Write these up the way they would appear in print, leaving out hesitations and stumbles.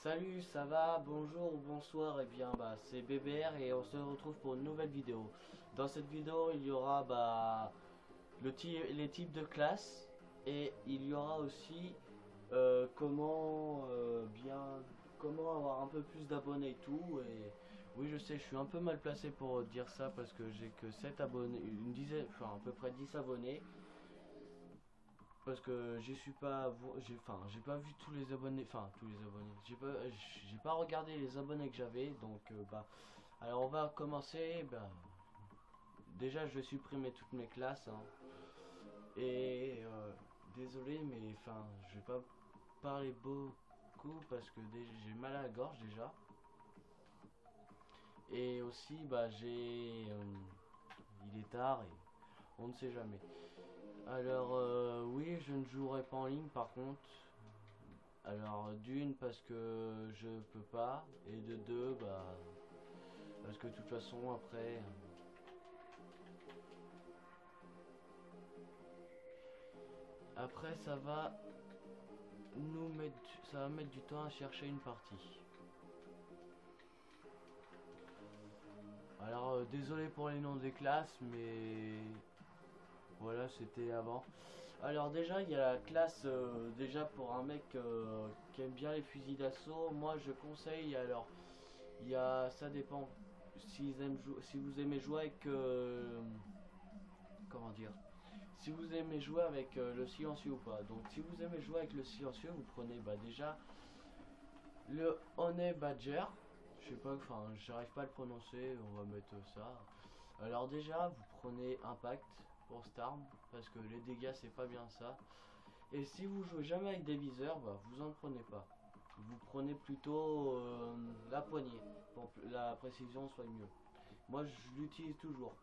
Salut, ça va? Bonjour ou bonsoir, et bien c'est BBR et on se retrouve pour une nouvelle vidéo. Dans cette vidéo, il y aura les types de classes et il y aura aussi comment avoir un peu plus d'abonnés et tout. Et oui, je sais, je suis un peu mal placé pour dire ça parce que j'ai que 7 abonnés, une dizaine, enfin à peu près 10 abonnés. Parce que je suis pas, j'ai pas vu tous les abonnés, enfin tous les abonnés. J'ai pas regardé les abonnés que j'avais, donc alors on va commencer. Déjà, je vais supprimer toutes mes classes, hein. Et désolé, mais enfin, je vais pas parler beaucoup parce que j'ai mal à la gorge déjà. Et aussi, il est tard et on ne sait jamais. Alors oui, je ne jouerai pas en ligne par contre. Alors d'une parce que je peux pas et de deux parce que de toute façon après ça va mettre du temps à chercher une partie. Alors désolé pour les noms des classes, mais voilà, c'était avant. Alors déjà, il y a la classe déjà pour un mec qui aime bien les fusils d'assaut. Moi, je conseille. Alors, ça dépend si vous aimez jouer avec comment dire, si vous aimez jouer avec le silencieux ou pas. Donc, si vous aimez jouer avec le silencieux, vous prenez déjà le Honey Badger. Je sais pas, enfin, j'arrive pas à le prononcer. On va mettre ça. Alors déjà, vous prenez Impact pour cette arme parce que les dégâts c'est pas bien ça. Et si vous jouez jamais avec des viseurs, vous en prenez pas. Vous prenez plutôt la poignée pour que la précision soit mieux. Moi je l'utilise toujours.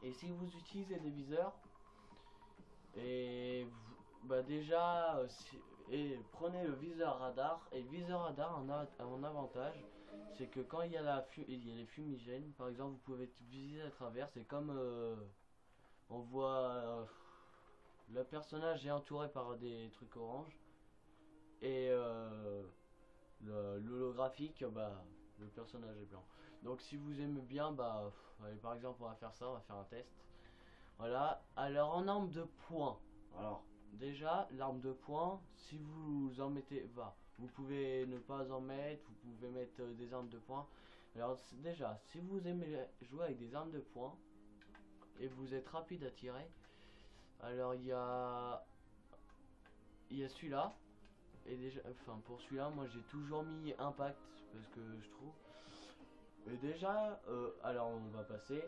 Et si vous utilisez des viseurs, déjà prenez le viseur radar. Et le viseur radar en a un avantage, c'est que quand il y a les fumigènes, par exemple, vous pouvez viser à travers. C'est comme on voit le personnage est entouré par des trucs orange et l'holographique, le personnage est blanc. Donc si vous aimez bien, allez, par exemple, on va faire ça, on va faire un test. Voilà. Alors en arme de poing. Alors déjà l'arme de poing, si vous en mettez, vous pouvez ne pas en mettre, vous pouvez mettre des armes de poing. Alors déjà, si vous aimez jouer avec des armes de poing et vous êtes rapide à tirer, alors il y a celui-là. Et déjà, enfin pour celui-là, moi j'ai toujours mis Impact parce que je trouve. Et déjà, alors on va passer.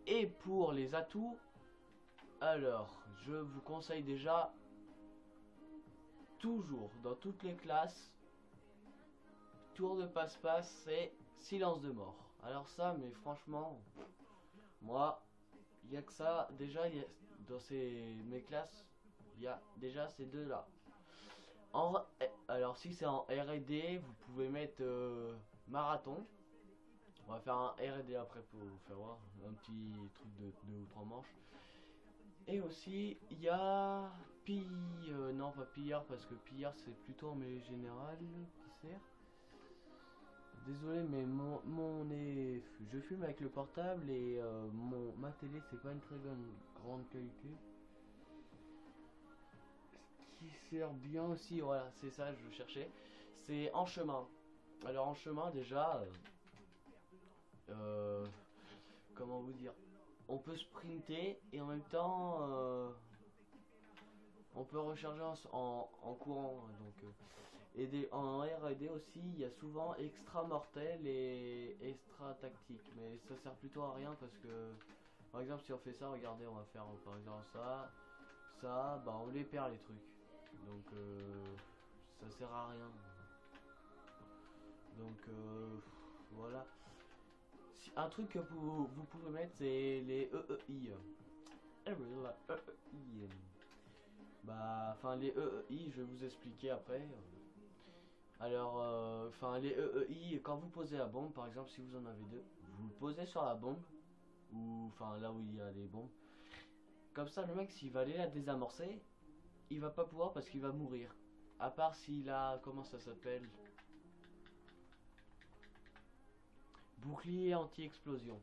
Et pour les atouts, alors je vous conseille déjà toujours dans toutes les classes, tour de passe-passe et silence de mort. Alors ça, mais franchement, moi, il y a que ça. Déjà, dans mes classes, il y a déjà ces deux là. Alors si c'est en R&D, vous pouvez mettre marathon. On va faire un R&D après pour vous faire voir un petit truc de 2 ou 3 manches. Et aussi il y a non pas pillard parce que pillard c'est plutôt en mêlée générale qui sert. Désolé mais je fume avec le portable et ma télé c'est pas une très grande qualité. Qui sert bien aussi, voilà, c'est ça je cherchais. C'est en chemin. Alors en chemin déjà, comment vous dire, on peut sprinter et en même temps on peut recharger en courant. Donc en R&D aussi, il y a souvent extra mortel et extra tactique, mais ça sert plutôt à rien parce que par exemple si on fait ça, regardez, on va faire par exemple ça, on les perd les trucs. Donc ça sert à rien. Donc voilà. Un truc que vous pouvez mettre, c'est les EEI. Enfin les EEI, je vais vous expliquer après. Alors, les EEI, quand vous posez la bombe, par exemple, si vous en avez deux, vous le posez sur la bombe, ou enfin là où il y a les bombes. Comme ça, le mec, s'il va aller la désamorcer, il va pas pouvoir parce qu'il va mourir. À part s'il a, comment ça s'appelle, bouclier anti-explosion.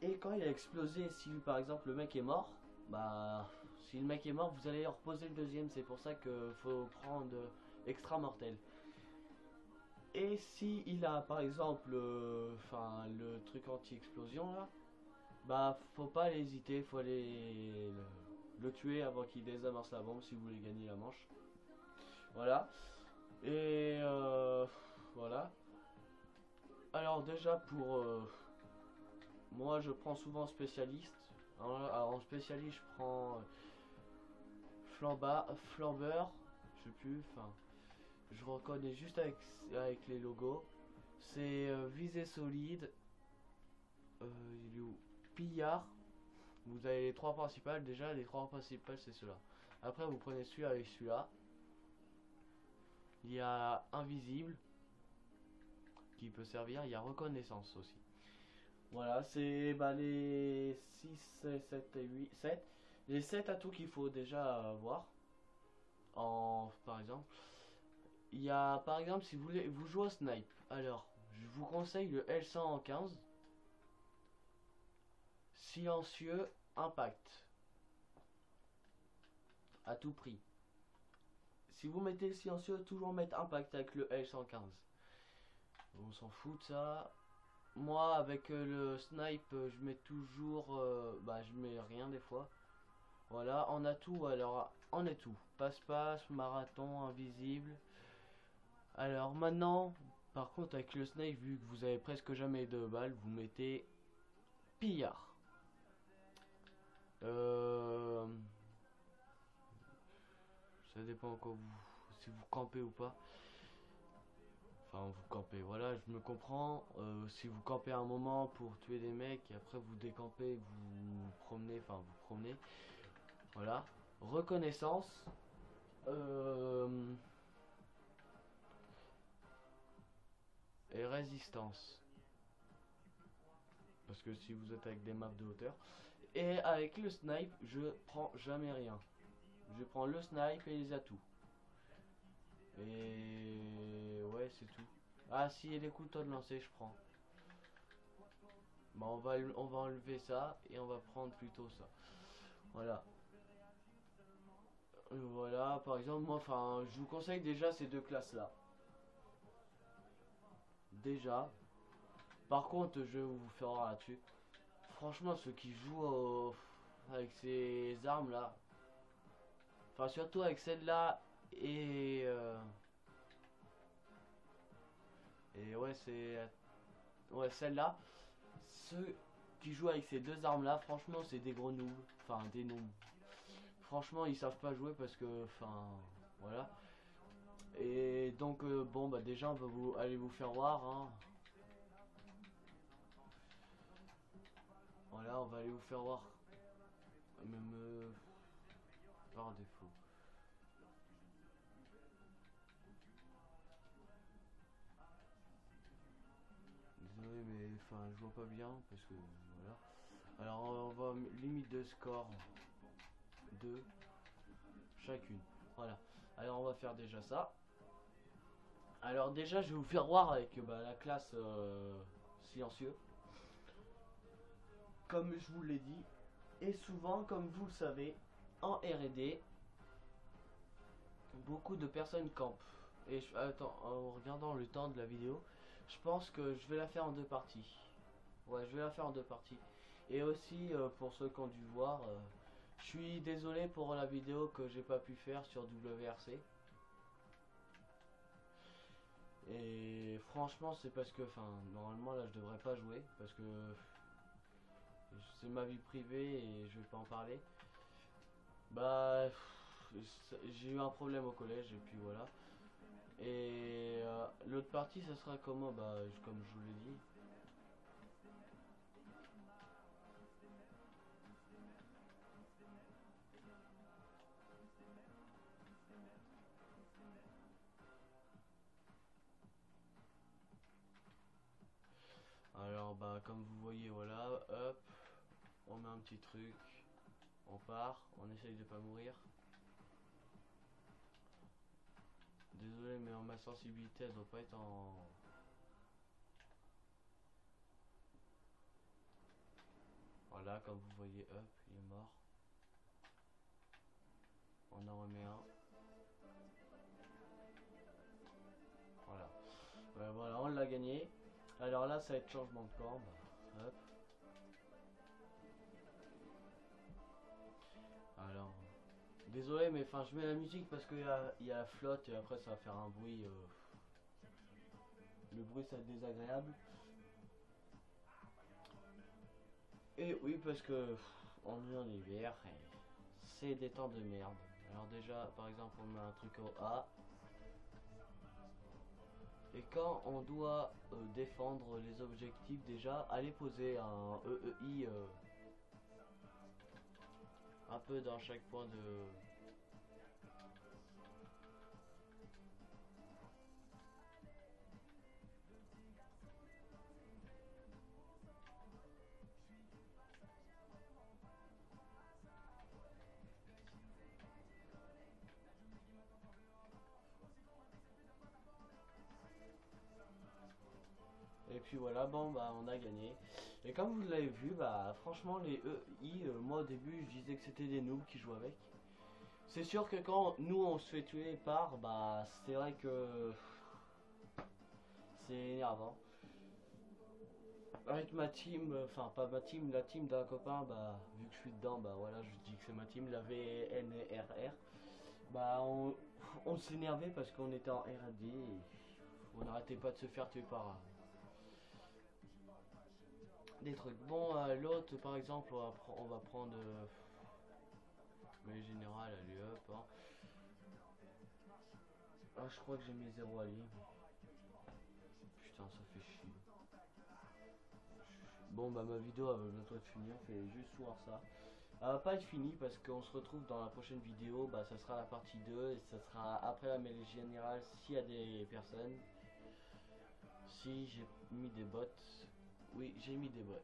Et quand il a explosé, si par exemple le mec est mort, bah si le mec est mort, vous allez reposer le deuxième. C'est pour ça que faut prendre extra mortel. Et si il a par exemple, enfin le truc anti-explosion là, bah faut pas hésiter, faut aller le tuer avant qu'il désamorce la bombe si vous voulez gagner la manche. Voilà. Et voilà. Alors déjà pour moi je prends souvent spécialiste. Alors en spécialiste je prends flambeur, je sais plus, enfin je reconnais juste avec les logos. C'est visée solide, il est où, pillard. Vous avez les trois principales, déjà les trois principales c'est ceux-là. Après vous prenez celui-là avec celui-là. Il y a invisible qui peut servir, il y a reconnaissance aussi. Voilà, c'est bah, les 6, 7 et 8, 7. Les 7 atouts qu'il faut déjà avoir. Par exemple, il y a par exemple si vous voulez vous jouez au snipe, alors je vous conseille le L115 silencieux impact à tout prix. Si vous mettez le silencieux, toujours mettre impact avec le L115. On s'en fout de ça. Moi avec le snipe je mets toujours bah je mets rien des fois. Voilà, en atout, alors en atout, passe-passe, marathon, invisible. Alors maintenant, par contre avec le snipe, vu que vous avez presque jamais de balles, vous mettez pillard. Ça dépend quand si vous campez ou pas. Enfin vous campez, voilà, je me comprends. Si vous campez un moment pour tuer des mecs et après vous décampez, vous promenez, enfin vous promenez. Voilà. Reconnaissance. Et résistance. Parce que si vous êtes avec des maps de hauteur. Et avec le snipe, je prends jamais rien. Je prends le snipe et les atouts. Et ouais, c'est tout. Ah si, et les couteaux de lancer, je prends. Bah on va enlever ça et on va prendre plutôt ça. Voilà. Voilà, par exemple, moi, enfin, je vous conseille déjà ces deux classes-là. Déjà. Par contre, je vais vous faire voir là-dessus. Franchement, ceux qui jouent avec ces armes-là, enfin surtout avec celle-là et ouais c'est ouais celle-là, ceux qui jouent avec ces deux armes-là, franchement c'est des gros noobs, enfin des noobs. Franchement ils savent pas jouer parce que enfin voilà. Et donc bon bah déjà on va vous aller vous faire voir hein. Voilà, on va aller vous faire voir même par défaut. Désolé mais enfin je vois pas bien parce que voilà. Alors on va limite de score 2 chacune. Voilà. Alors on va faire déjà ça. Alors déjà je vais vous faire voir avec bah, la classe silencieux. Comme je vous l'ai dit. Et souvent comme vous le savez en R&D beaucoup de personnes campent. Et attends, en regardant le temps de la vidéo, je pense que je vais la faire en deux parties. Ouais, je vais la faire en deux parties. Et aussi pour ceux qui ont dû voir, je suis désolé pour la vidéo que j'ai pas pu faire sur WRC. Et franchement c'est parce que, enfin, normalement là je devrais pas jouer parce que c'est ma vie privée et je vais pas en parler. Bah j'ai eu un problème au collège et puis voilà. Et l'autre partie ça sera comment, bah comme je vous l'ai dit. Alors bah comme vous voyez voilà, hop, on met un petit truc, on part, on essaye de pas mourir. Désolé, mais ma sensibilité elle doit pas être en... Voilà, comme vous voyez, hop, il est mort. On en remet un. Voilà. Voilà, on l'a gagné. Alors là, ça va être changement de camp. Bah, hop. Alors, désolé, mais enfin, je mets la musique parce qu'il y a la flotte et après ça va faire un bruit. Le bruit, ça va être désagréable. Et oui, parce que on est en hiver et c'est des temps de merde. Alors déjà, par exemple, on met un truc au A. Et quand on doit défendre les objectifs, déjà, allez poser un EEI un peu dans chaque point de... Et puis voilà, bon bah on a gagné. Et comme vous l'avez vu, bah franchement les EI, moi au début je disais que c'était des noobs qui jouaient avec. C'est sûr que quand nous on se fait tuer par, bah c'est vrai que c'est énervant. Avec ma team, enfin pas ma team, la team d'un copain, bah vu que je suis dedans, bah voilà, je dis que c'est ma team, la VNRR. Bah on s'énervait parce qu'on était en R&D et on n'arrêtait pas de se faire tuer par des trucs. Bon, l'autre par exemple, on va prendre mais général, allez hop. Hein. Ah, je crois que j'ai mis 0 alliés. Putain, ça fait chier. Bon, bah ma vidéo elle va bientôt être finie, on fait juste voir ça. Elle va pas être finie parce qu'on se retrouve dans la prochaine vidéo, bah ça sera la partie 2 et ça sera après la mêlée générale s'il y a des personnes. Si j'ai mis des bots, oui j'ai mis des bots.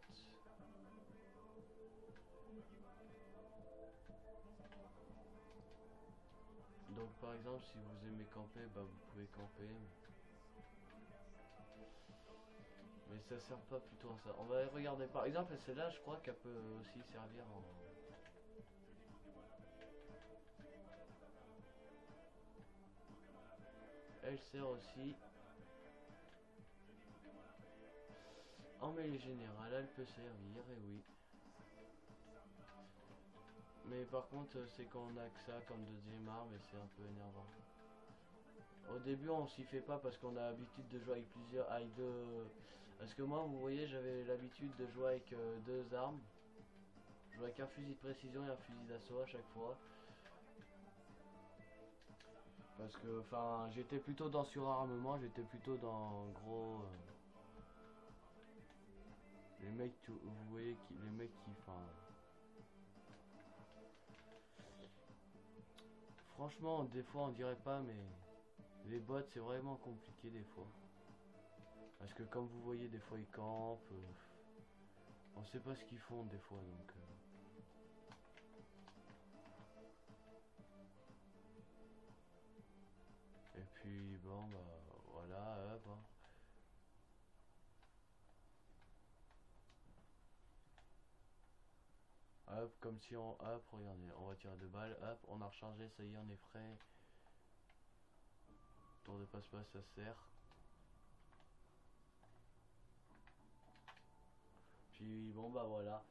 Donc par exemple si vous aimez camper, bah vous pouvez camper. Mais ça sert pas plutôt à ça. On va regarder par exemple celle-là, je crois qu'elle peut aussi servir en... Elle sert aussi en mêlée générale, elle peut servir, et oui. Mais par contre, c'est quand on a que ça comme deuxième arme et c'est un peu énervant. Au début, on s'y fait pas parce qu'on a l'habitude de jouer avec plusieurs, avec deux. Parce que moi, vous voyez, j'avais l'habitude de jouer avec deux armes. Je jouais avec un fusil de précision et un fusil d'assaut à chaque fois. Parce que, enfin, j'étais plutôt dans surarmement, j'étais plutôt dans gros. Les mecs, vous voyez, les mecs qui, enfin. Franchement, des fois, on dirait pas, mais les bots, c'est vraiment compliqué des fois. Parce que comme vous voyez, des fois ils campent. On sait pas ce qu'ils font des fois donc. Et puis bon bah voilà hop. Hein. Hop comme si on. Hop regardez, on va tirer 2 balles, hop, on a rechargé, ça y est on est frais. Tour de passe-passe ça sert. Puis bon bah voilà.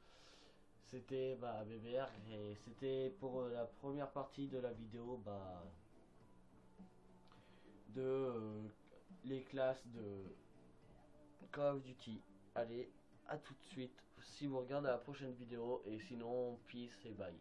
C'était bah BBR et c'était pour la première partie de la vidéo bah de les classes de Call of Duty. Allez, à tout de suite si vous regardez la prochaine vidéo et sinon peace et bye.